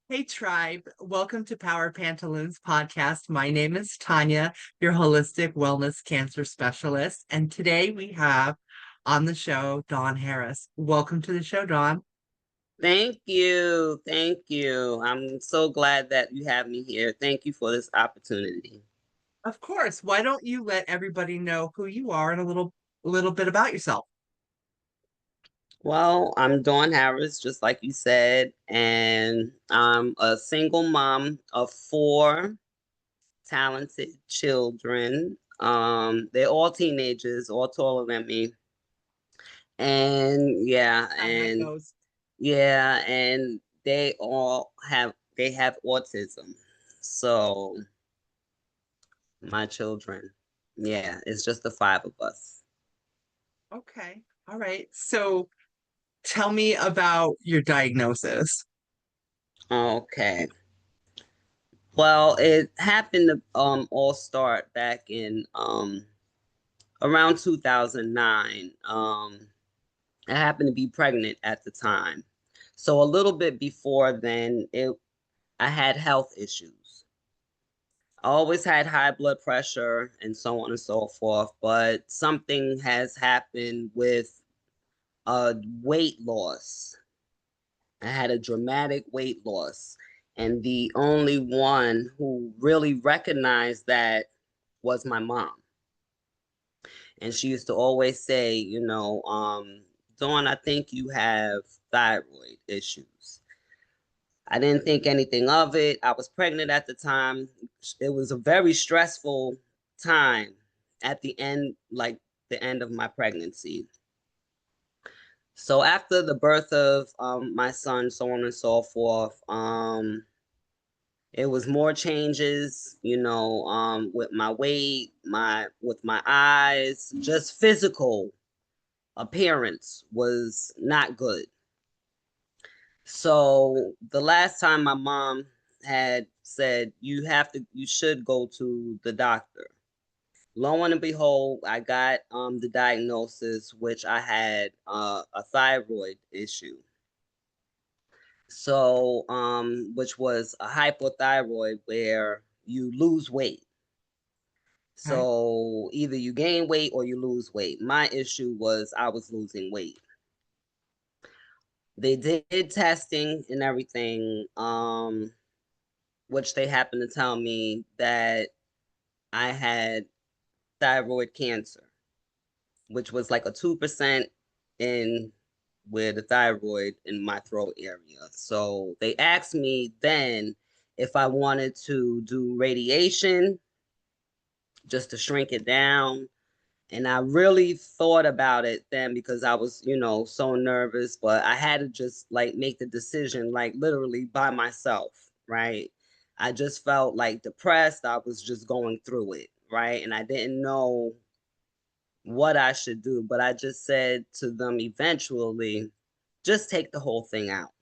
Hey tribe, welcome to Power Pantaloons podcast. My name is Tanya, your holistic wellness cancer specialist, and today we have on the show Dawn Harris. Welcome to the show, Dawn. Thank you. Thank you. I'm so glad that you have me here. Thank you for this opportunity. Of course, why don't you let everybody know who you are and a little bit about yourself? Well, I'm Dawn Harris, just like you said, and I'm a single mom of four talented children. They're all teenagers, all taller than me. And yeah, How that and goes. yeah, and they have autism. So my children. Yeah, it's just the five of us. Okay. All right. So tell me about your diagnosis. Okay. Well, it happened to all start back in around 2009. I happened to be pregnant at the time. So a little bit before then, it I had health issues. I always had high blood pressure and so on and so forth, but something has happened with weight loss. I had a dramatic weight loss. And the only one who really recognized that was my mom. And she used to always say, Dawn, I think you have thyroid issues. I didn't think anything of it. I was pregnant at the time. It was a very stressful time at the end, like the end of my pregnancy. So after the birth of my son, so on and so forth, it was more changes, with my weight, with my eyes, just physical appearance was not good. So the last time my mom had said, you should go to the doctor. Lo and behold, I got the diagnosis, which I had a thyroid issue. So, which was a hypothyroid where you lose weight. Okay. So either you gain weight or you lose weight. My issue was I was losing weight. They did testing and everything, which they happened to tell me that I had thyroid cancer, which was like a 2% in where the thyroid in my throat area. So they asked me then if I wanted to do radiation just to shrink it down. And I really thought about it then because I was, so nervous, but I had to just like make the decision, like literally by myself, right? I just felt like depressed. I was just going through it, right? And I didn't know what I should do, but I just said to them eventually, just take the whole thing out.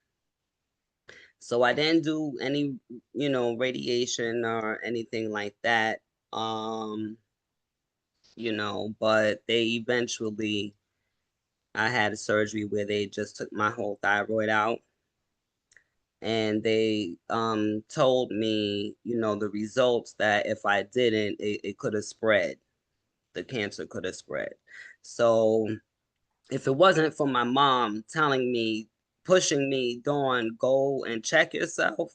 So I didn't do any, radiation or anything like that. Um, but they eventually, I had a surgery where they just took my whole thyroid out and they told me, the results that if I didn't, it could have spread. The cancer could have spread. So if it wasn't for my mom telling me, pushing me, Dawn, go and check yourself,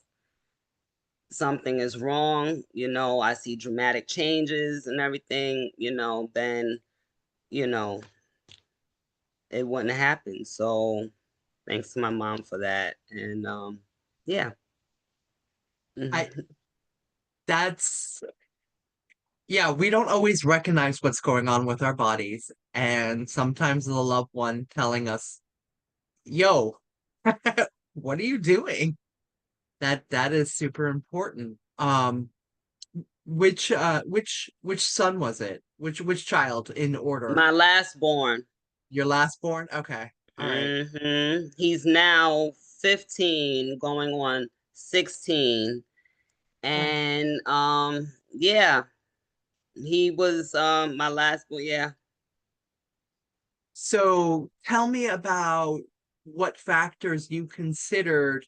something is wrong, I see dramatic changes and everything, then, you know, it wouldn't happen. So thanks to my mom for that. And yeah. I Mhm. that's Yeah, we don't always recognize what's going on with our bodies, and sometimes the loved one telling us, "Yo, what are you doing?" That is super important. Which son was it? Which child in order? My last born. Your last born? Okay. All right. He's now 15, going on 16. Okay. And yeah, he was my last born. Yeah. So tell me about what factors you considered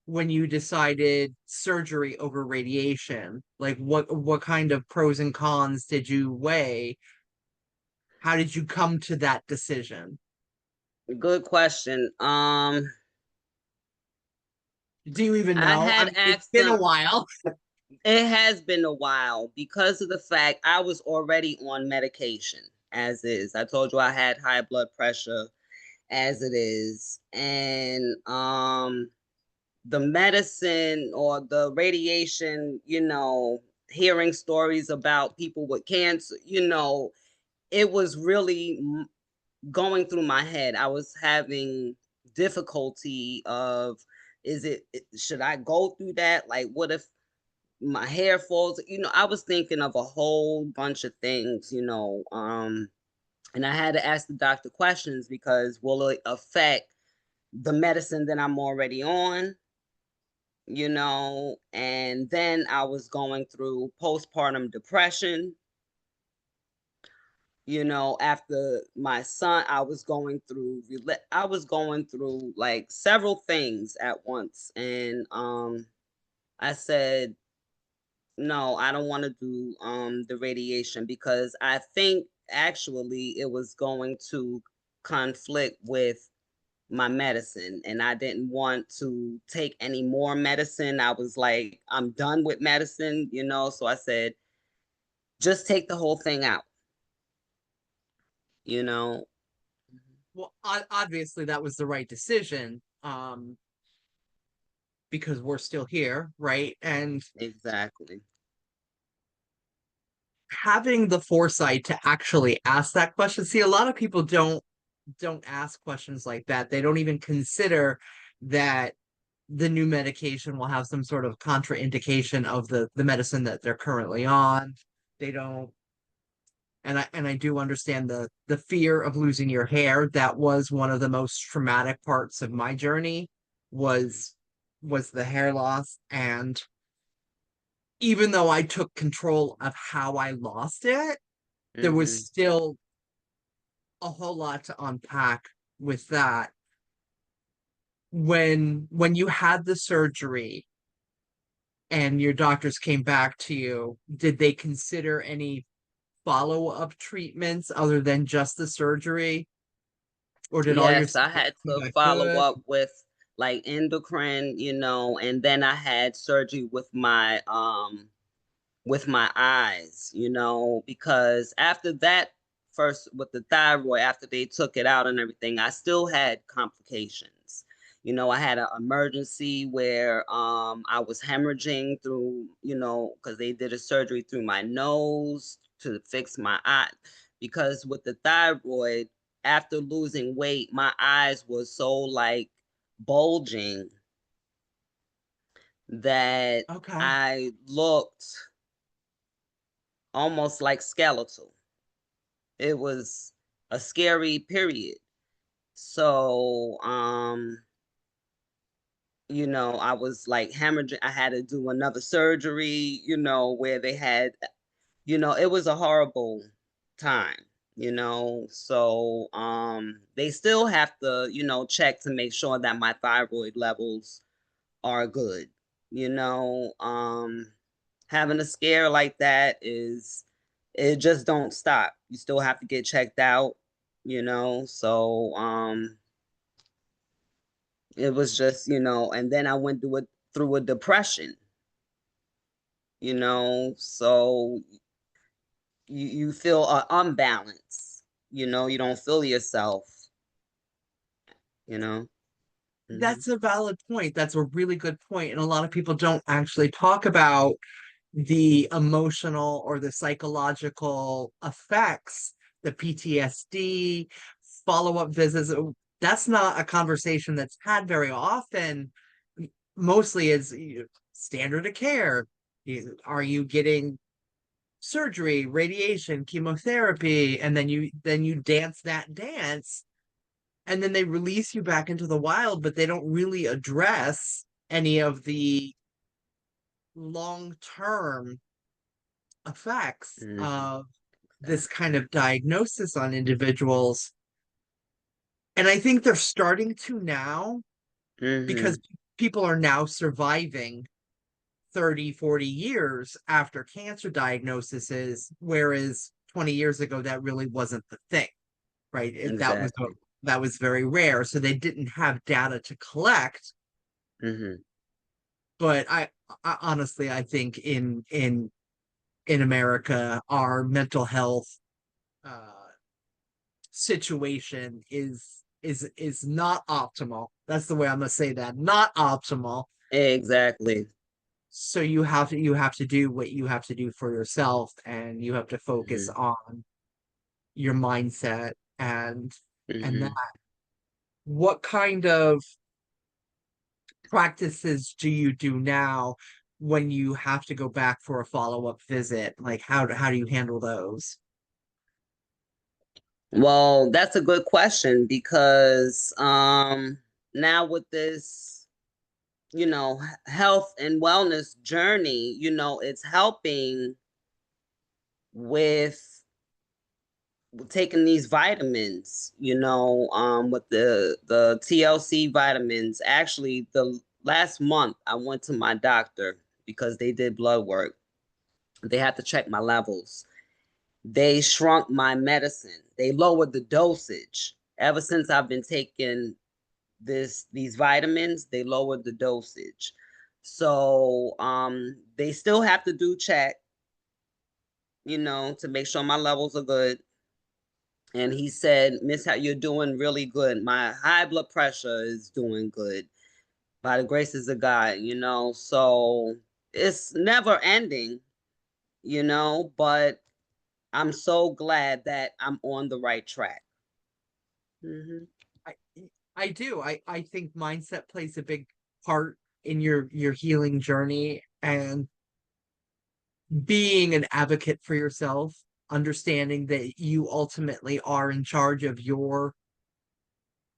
when you decided surgery over radiation? Like what kind of pros and cons did you weigh? How did you come to that decision? Good question. Do you even I know? I had mean, it's asked been a them. while. It has been a while because of the fact I was already on medication as is. I told you I had high blood pressure as it is. And the medicine or the radiation, hearing stories about people with cancer, it was really going through my head. I was having difficulty of, should I go through that? Like, what if my hair falls? I was thinking of a whole bunch of things, and I had to ask the doctor questions because will it affect the medicine that I'm already on? And then I was going through postpartum depression. After my son, I was going through like several things at once. And I said, no, I don't want to do the radiation because I think actually it was going to conflict with my medicine, and I didn't want to take any more medicine. I was like, I'm done with medicine, so I said, just take the whole thing out, you know. Well, obviously that was the right decision, because we're still here, right? And Exactly. having the foresight to actually ask that question. See, a lot of people don't ask questions like that. They don't even consider that the new medication will have some sort of contraindication of the medicine that they're currently on. They don't, and I do understand the fear of losing your hair. That was one of the most traumatic parts of my journey was was the hair loss. And even though I took control of how I lost it, there was Hmm. still a whole lot to unpack with that. When you had the surgery and your doctors came back to you, did they consider any follow-up treatments other than just the surgery? Or did all your Yes, I symptoms had come to back follow good? up with like endocrine, and then I had surgery with my eyes, because after that, first with the thyroid, after they took it out and everything, I still had complications. I had an emergency where I was hemorrhaging through, because they did a surgery through my nose to fix my eye. Because with the thyroid, after losing weight, my eyes were so like bulging that Okay. I looked almost like skeletal. It was a scary period. So, I was like hemorrhaging. I had to do another surgery, where they had, it was a horrible time, So, they still have to, check to make sure that my thyroid levels are good, you know. Having a scare like that it just don't stop. You still have to get checked out, So it was just, and then I went through a depression, So you feel unbalanced, you don't feel yourself, you know. Hmm. That's a valid point. That's a really good point. And a lot of people don't actually talk about the emotional or the psychological effects, the PTSD, follow-up visits. That's not a conversation that's had very often. Mostly is standard of care. Are you getting surgery, radiation, chemotherapy, and then you dance that dance, and then they release you back into the wild, but they don't really address any of the long-term effects Hmm. of this kind of diagnosis on individuals. And I think they're starting to now because Hmm. people are now surviving 30, 40 years after cancer diagnoses, whereas 20 years ago that really wasn't the thing, right? Exactly. That was very rare, so they didn't have data to collect. Hmm. But I honestly, I think in America, our mental health uh, situation is not optimal. That's the way I'm gonna say that. Not optimal. Exactly. So you have to do what you have to do for yourself, and you have to focus Hmm. on your mindset and that. Hmm. What kind of practices do you do now when you have to go back for a follow-up visit? Like how do you handle those? Well, that's a good question because now with this, health and wellness journey, it's helping with taking these vitamins, with the TLC vitamins. Actually, the last month I went to my doctor because they did blood work. They had to check my levels. They shrunk my medicine. They lowered the dosage. Ever since I've been taking these vitamins, they lowered the dosage. So they still have to do check, to make sure my levels are good. And he said, Miss, how you're doing really good. My high blood pressure is doing good by the graces of God, So it's never ending, but I'm so glad that I'm on the right track. Hmm. I I do. I think mindset plays a big part in your healing journey, and being an advocate for yourself, understanding that you ultimately are in charge of your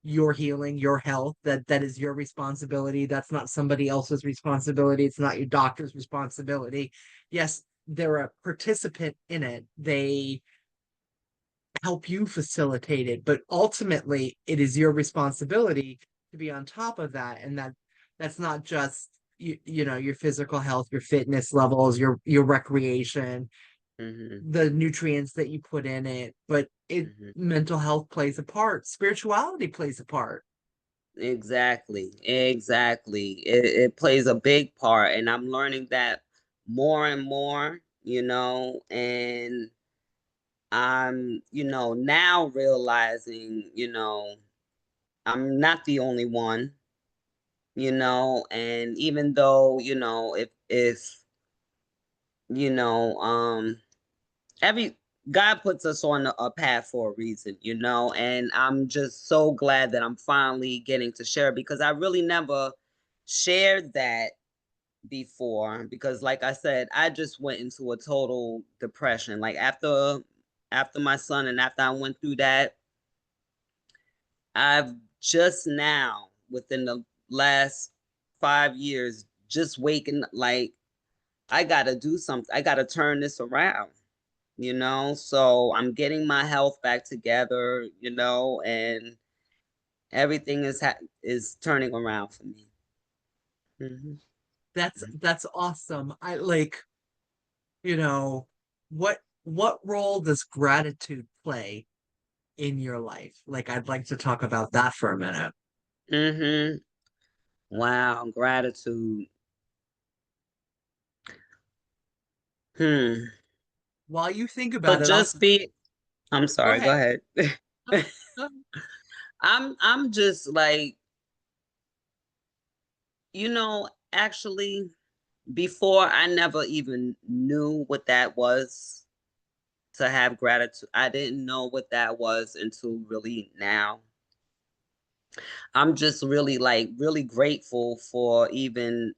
healing, your health, that is your responsibility. That's not somebody else's responsibility. It's not your doctor's responsibility. Yes, they're a participant in it. They help you facilitate it, but ultimately it is your responsibility to be on top of that. And that's not just you know, your physical health, your fitness levels, your recreation, Hmm. the nutrients that you put in it, but it Hmm. mental health plays a part, spirituality plays a part. Exactly. Exactly. It plays a big part. And I'm learning that more and more, and I'm, now realizing, I'm not the only one, and even though, if, you know, every God puts us on a path for a reason, and I'm just so glad that I'm finally getting to share because I really never shared that before because like I said, I just went into a total depression. Like after my son and after I went through that, I've just now within the last 5 years just waking like I gotta do something. I gotta turn this around, So I'm getting my health back together, and everything is turning around for me. Hmm. That's awesome. I like, you know, what role does gratitude play in your life? Like, I'd like to talk about that for a minute. Hmm. Wow, gratitude. Hmm. While you think about But it, I'll just be. I'm go sorry. Go ahead. ahead. No, no. I'm just like, actually, before I never even knew what that was to have gratitude. I didn't know what that was until really now. I'm just really like really grateful for even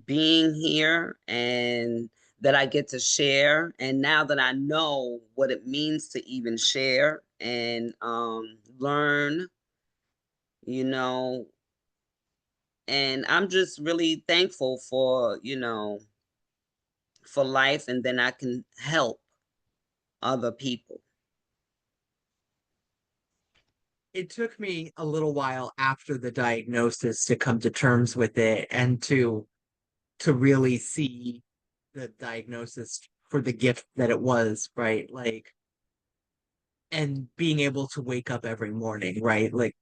being here and that I get to share. And now that I know what it means to even share and learn, you know, and I'm just really thankful for, for life. And then I can help other people. it took me a little while after the diagnosis to come to terms with it and to really see the diagnosis for the gift that it was, right? Like, and being able to wake up every morning, right? Like,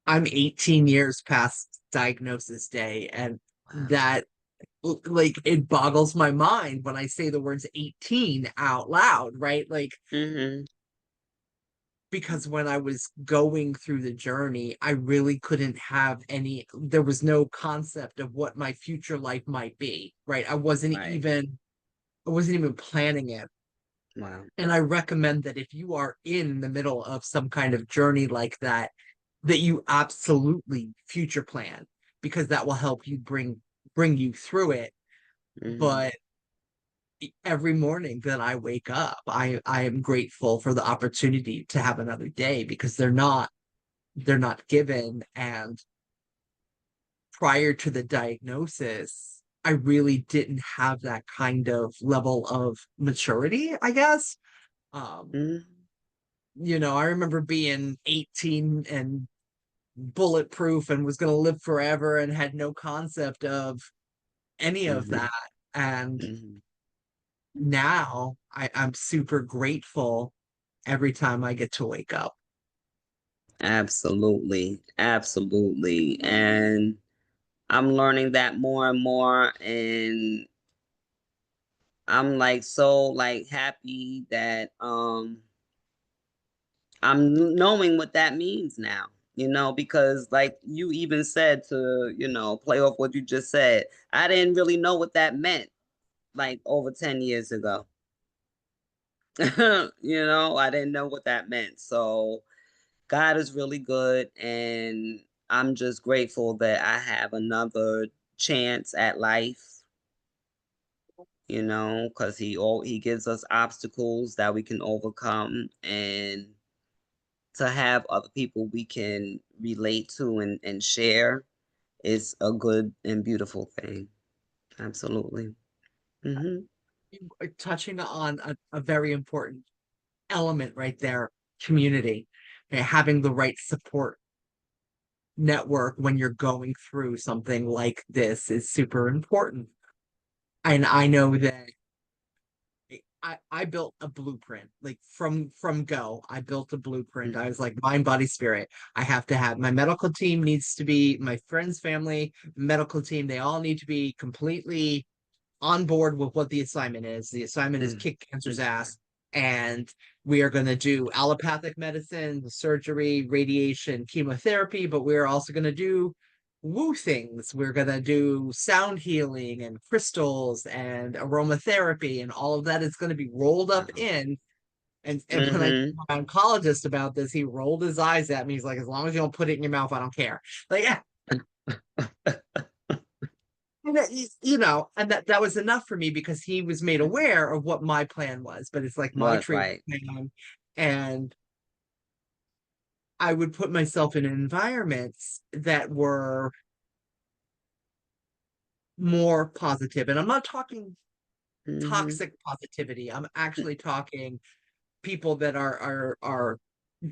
I'm 18 years past diagnosis day, and Wow. that, like, it boggles my mind when I say the words 18 out loud, right? Like, Mm-hmm. because when I was going through the journey, I really couldn't have there was no concept of what my future life might be, right? Right. I wasn't even planning it. Wow. And I recommend that if you are in the middle of some kind of journey like that, that you absolutely future plan, because that will help you bring you through it. Mm-hmm. But every morning that I wake up, I am grateful for the opportunity to have another day, because they're not given. And prior to the diagnosis, I really didn't have that kind of level of maturity, I guess. Um, Mm-hmm. I remember being 18 and bulletproof and was going to live forever and had no concept of any of Mm-hmm. that. And Mm-hmm. now I'm super grateful every time I get to wake up. Absolutely. Absolutely. And I'm learning that more and more, and I'm like so like happy that I'm knowing what that means now, because like you even said to, play off what you just said. I didn't really know what that meant like over 10 years ago. I didn't know what that meant. So God is really good, and I'm just grateful that I have another chance at life, because he gives us obstacles that we can overcome, and to have other people we can relate to and share is a good and beautiful thing. Absolutely. Hmm. You are touching on a very important element right there: community. Okay, having the right support network when you're going through something like this is super important. And I know that I built a blueprint, like from go. I built a blueprint. I was like, mind, body, spirit. I have to have my medical team needs to be my friends, family, medical team. They all need to be completely on board with what the assignment is. The assignment is Hmm. kick cancer's ass, and we are going to do allopathic medicine, surgery, radiation, chemotherapy, but we're also going to do woo things. We're going to do sound healing and crystals and aromatherapy, and all of that is going to be rolled up Wow. in. And when I Hmm. told my oncologist about this, he rolled his eyes at me. He's like, as long as you don't put it in your mouth, I don't care. Like, yeah, and and that was enough for me, because he was made aware of what my plan was. But it's like my What, treatment right. plan, and I would put myself in environments that were more positive. And I'm not talking Hmm. toxic positivity. I'm actually talking people that are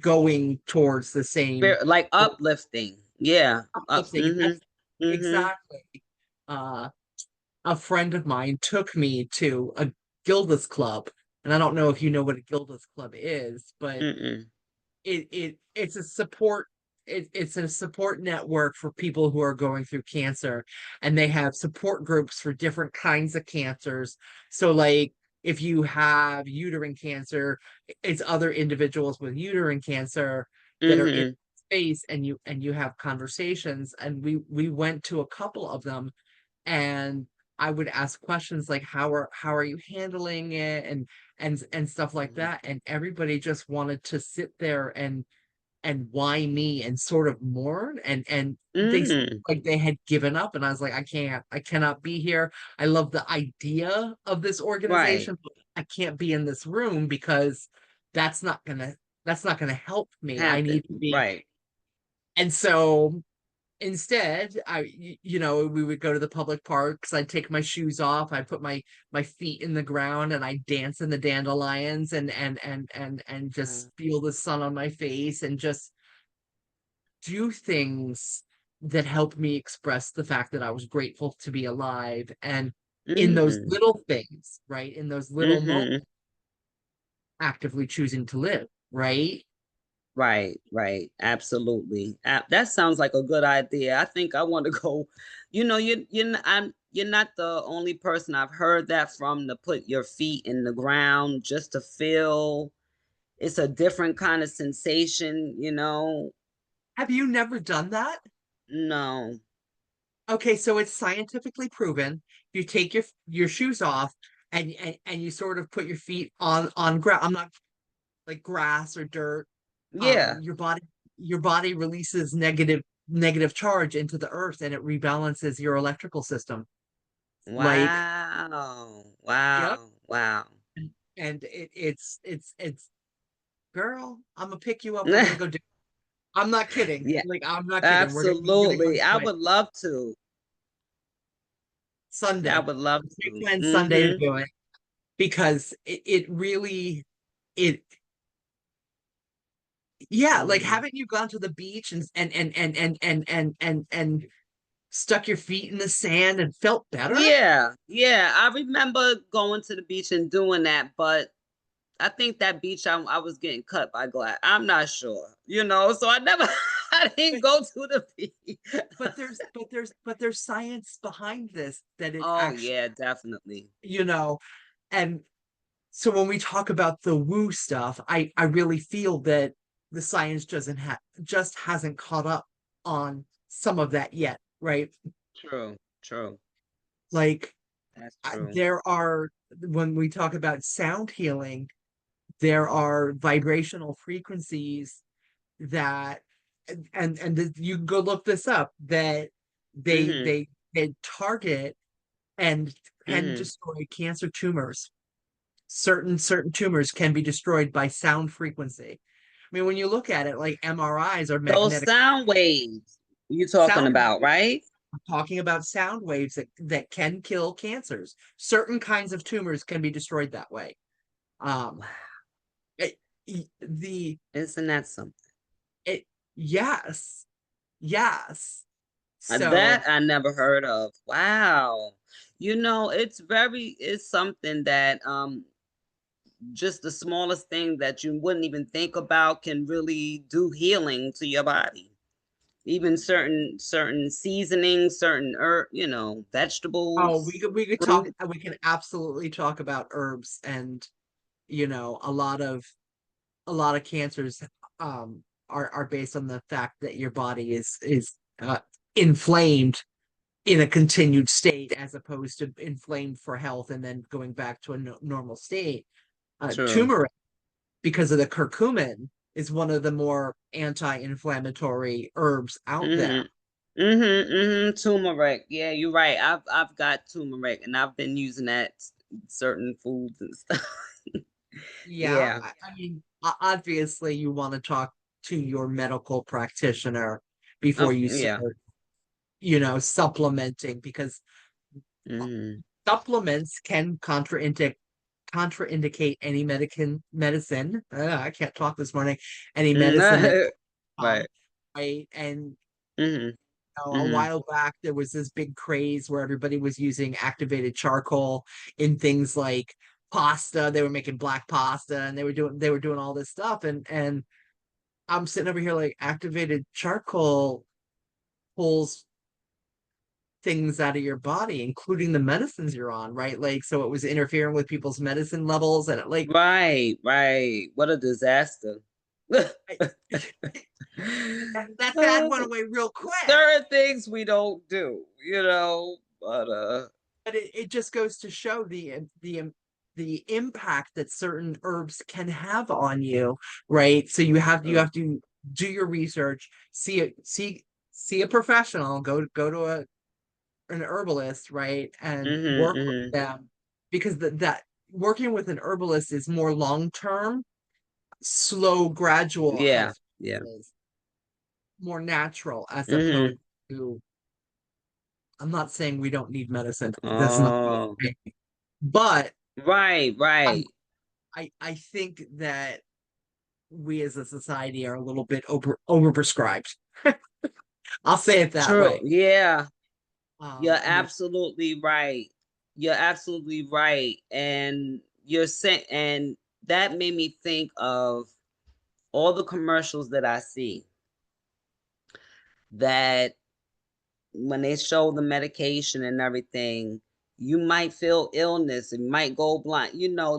going towards the same Like goal. uplifting. Yeah. Uplifting. And Hmm. that's Hmm. exactly. Uh, a friend of mine took me to a Gilda's Club, and I don't know if you know what a Gilda's Club is, but Mm-mm. it's a support, it's a support network for people who are going through cancer, and they have support groups for different kinds of cancers. So, like, if you have uterine cancer, it's other individuals with uterine cancer that are in Hmm. space, and you have conversations. And we went to a couple of them, and I would ask questions like, how are you handling it, and stuff like that. And everybody just wanted to sit there and why me, and sort of mourn, and they Mm. like they had given up. And I was like, I cannot be here. I love the idea of this Right. organization, but I can't be in this room, because that's not gonna that's not gonna help me. I Happen. need to be. Right. And so instead, we would go to the public parks. I'd take my shoes off. I put my feet in the ground, and I dance in the dandelions, and just Uh, feel the sun on my face, and just do things that help me express the fact that I was grateful to be alive. And in those Mm-hmm. little things, right? In those little moments, Mm-hmm. actively choosing to live, right? Right, right. Absolutely. That sounds like a good idea. I think I want to go. You're not the only person I've heard that from, to put your feet in the ground just to feel. It's a different kind of sensation. Have you never done that? No. Okay, so it's scientifically proven. You take your shoes off and you sort of put your feet on ground. I'm not like grass or dirt. Yeah. Your body releases negative charge into the earth and it rebalances your electrical system. Like, Wow. yep. Wow. Wow. And it's girl, I'm gonna pick you up. We're gonna go do. I'm not kidding. Yeah, Like, I'm not kidding. We're gonna go do it absolutely. I Monday, would love to. I Sunday. would love We to. plan Sunday to Mm-hmm. do it because it really it yeah, like Mm-hmm. haven't you gone to the beach and stuck your feet in the sand and felt better? Yeah, yeah. I remember going to the beach and doing that, but I think that beach I was getting cut by glass. I'm not sure. So I never, I didn't But go to the beach. there's science behind this that it Oh actually, yeah, definitely. you know, and so when we talk about the woo stuff, I really feel that the science doesn't have just hasn't caught up on some of that yet, right? True, true. Like That's true. there are when we talk about sound healing, there are vibrational frequencies that you can go look this up that they Mm-hmm. they they target and can Mm-hmm. destroy cancer tumors. Certain tumors can be destroyed by sound frequency. I mean, when you look at it, like MRIs are Those magnetic sound waves you're talking sound. about, right? I'm talking about sound waves that can kill cancers. Certain kinds of tumors can be destroyed that way. Um, Wow. it, the Isn't that something? it yes, yes. So That I never heard of. Wow. It's something that just the smallest thing that you wouldn't even think about can really do healing to your body. Even certain seasonings, certain oh, vegetables, we could talk. fruit. We can absolutely talk about herbs and a lot of cancers are based on the fact that your body is inflamed in a continued state as opposed to inflamed for health and then going back to a normal state. True. Turmeric, because of the curcumin, is one of the more anti-inflammatory herbs out there. Mm-hmm. Mm-hmm. Mm-hmm. Turmeric. Yeah, you're right. I've got turmeric and I've been using that certain foods and stuff. Yeah, Yeah. I mean, obviously, you want to talk to your medical practitioner before you Yeah. start, supplementing because Mm-hmm. supplements can contraindicate any medicine. I can't talk this morning. Any medicine that Right. right. And Mm-hmm. a Mm-hmm. while back there was this big craze where everybody was using activated charcoal in things like pasta. They were making black pasta and they were doing all this stuff. And I'm sitting over here like activated charcoal pulls things out of your body, including the medicines you're on, right? Like, so it was interfering with people's medicine levels, and Right, right. What a disaster. I, that fad Uh, went away real quick. certain things we don't do, but But it just goes to show the impact that certain herbs can have on you, right? So you have to do your research, see a professional, go to an herbalist, right, and mm-hmm, work with mm-hmm. them because that working with an herbalist is more long term, slow, gradual Yeah, health yeah. is more natural as Mm-hmm. opposed to. I'm not saying we don't need medicine. That's not what Oh, I'm saying. But right, I right. I think that we as a society are a little bit overprescribed. I'll say it that True. way. Yeah. You're I mean, absolutely right. You're absolutely right. And you're saying, and that made me think of all the commercials that I see that when they show the medication and everything, you might feel illness and might go blind,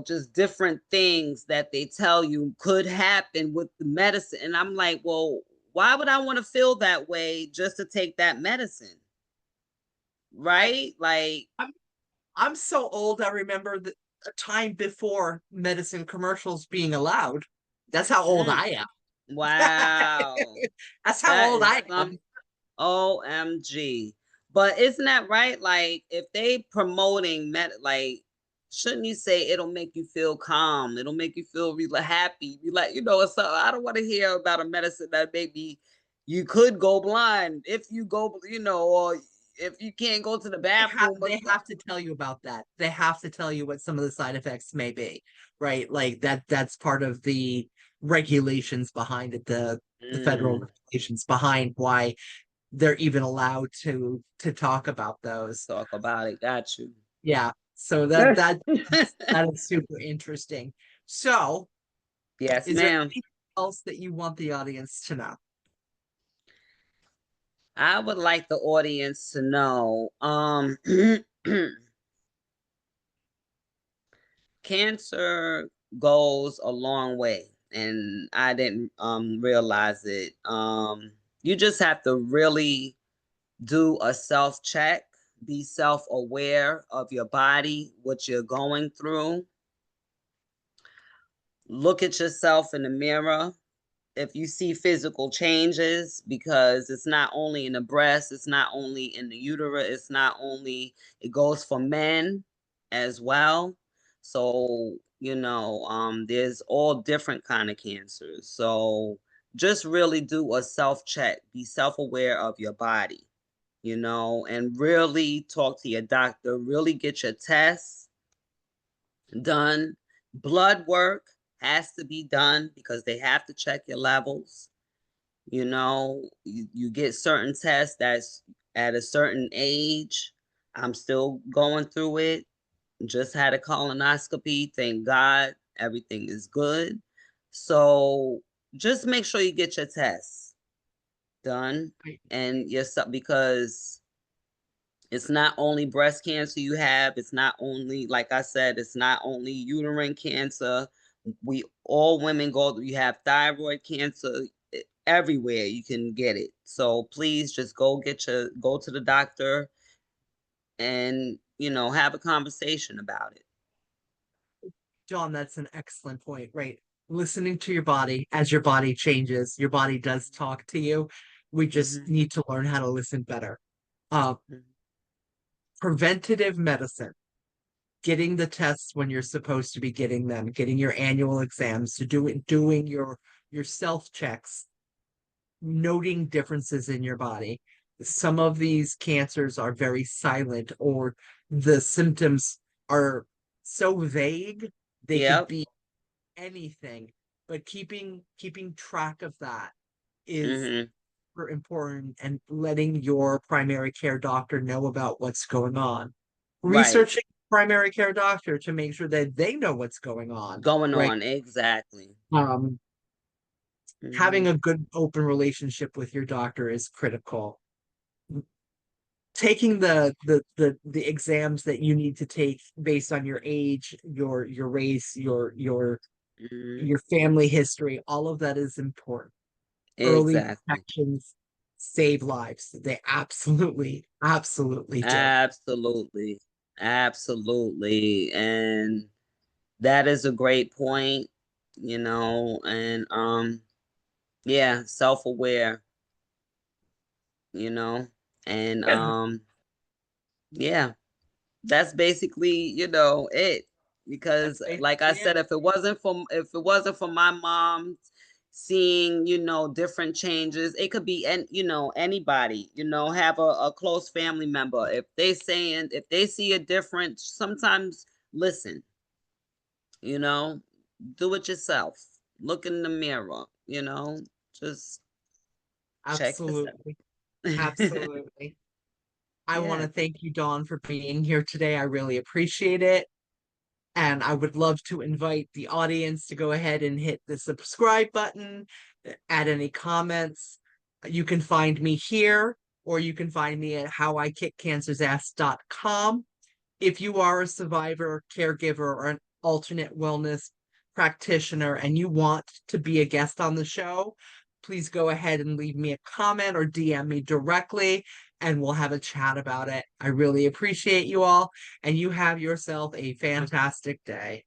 just different things that they tell you could happen with the medicine. And I'm like, well, why would I want to feel that way just to take that medicine? I, Right? Like, I'm I'm so old. I remember a time before medicine commercials being allowed. That's how old mm, I am. wow, That's how that old is I am. some OMG. But isn't that right? Like, if they promoting like, shouldn't you say it'll make you feel calm? It'll make you feel really happy. Be like, it's I don't want to hear about a medicine that maybe you could go blind if you go, or if you can't go to the bathroom or They have to tell you about that. They have to tell you what some of the side effects may be, right? Like that's part of the regulations behind it, the federal mm, regulations behind why they're even allowed to talk about those. talk about it. Got you. Yeah. So that is super interesting. So, Yes, is there ma'am. anything else that you want the audience to know? I would like the audience to know, cancer goes a long way, and I didn't realize it. You just have to really do a self check, be self aware of your body, what you're going through. Look at yourself in the mirror if you see physical changes, because it's not only in the breast, it's not only in the uterus, it's not only, it goes for men as well. So, there's all different kind of cancers. So just really do a self check, be self-aware of your body, and really talk to your doctor, really get your tests done. Blood work has to be done because they have to check your levels. You get certain tests that's at a certain age. I'm still going through it. Just had a colonoscopy. Thank God everything is good. So just make sure you get your tests done Right. and yourself, because it's not only breast cancer you have, it's not only, like I said, it's not only uterine cancer. We all women go, you have thyroid cancer, everywhere you can get it. So please just go to the doctor and, have a conversation about it. John, that's an excellent point, right? Listening to your body as your body changes, your body does talk to you. We just Hmm. need to learn how to listen better. Uh, Preventative medicine, getting the tests when you're supposed to be getting them, getting your annual exams, doing your self checks, noting differences in your body. Some of these cancers are very silent, or the symptoms are so vague they could Yep. be anything. But keeping track of that is Hmm. super important, and letting your primary care doctor know about what's going on. Right. Researching primary care doctor to make sure that they know what's going on, Going right? on. Exactly. Um, Having Hmm. a good open relationship with your doctor is critical. Taking the exams that you need to take based on your age, your race, Hmm. your family history, all of that is important. Early Exactly. detections save lives. They absolutely do. Absolutely. Absolutely. And that is a great point, and yeah, self-aware, you know, and yeah, that's basically, it. That's Because like I basically it. said, if it wasn't for my mom seeing, different changes, it could be, and anybody, have a close family member. If they see a difference, sometimes listen, you know, do it yourself. Look in the mirror, just check this Absolutely. out. Absolutely. I want Yeah. to thank you, Dawn, for being here today. I really appreciate it. And I would love to invite the audience to go ahead and hit the subscribe button, add any comments. You can find me here, or you can find me at howikickcancersass.com. If you are a survivor, caregiver, or an alternate wellness practitioner and you want to be a guest on the show, please go ahead and leave me a comment or DM me directly and we'll have a chat about it. I really appreciate you all, and you have yourself a fantastic day.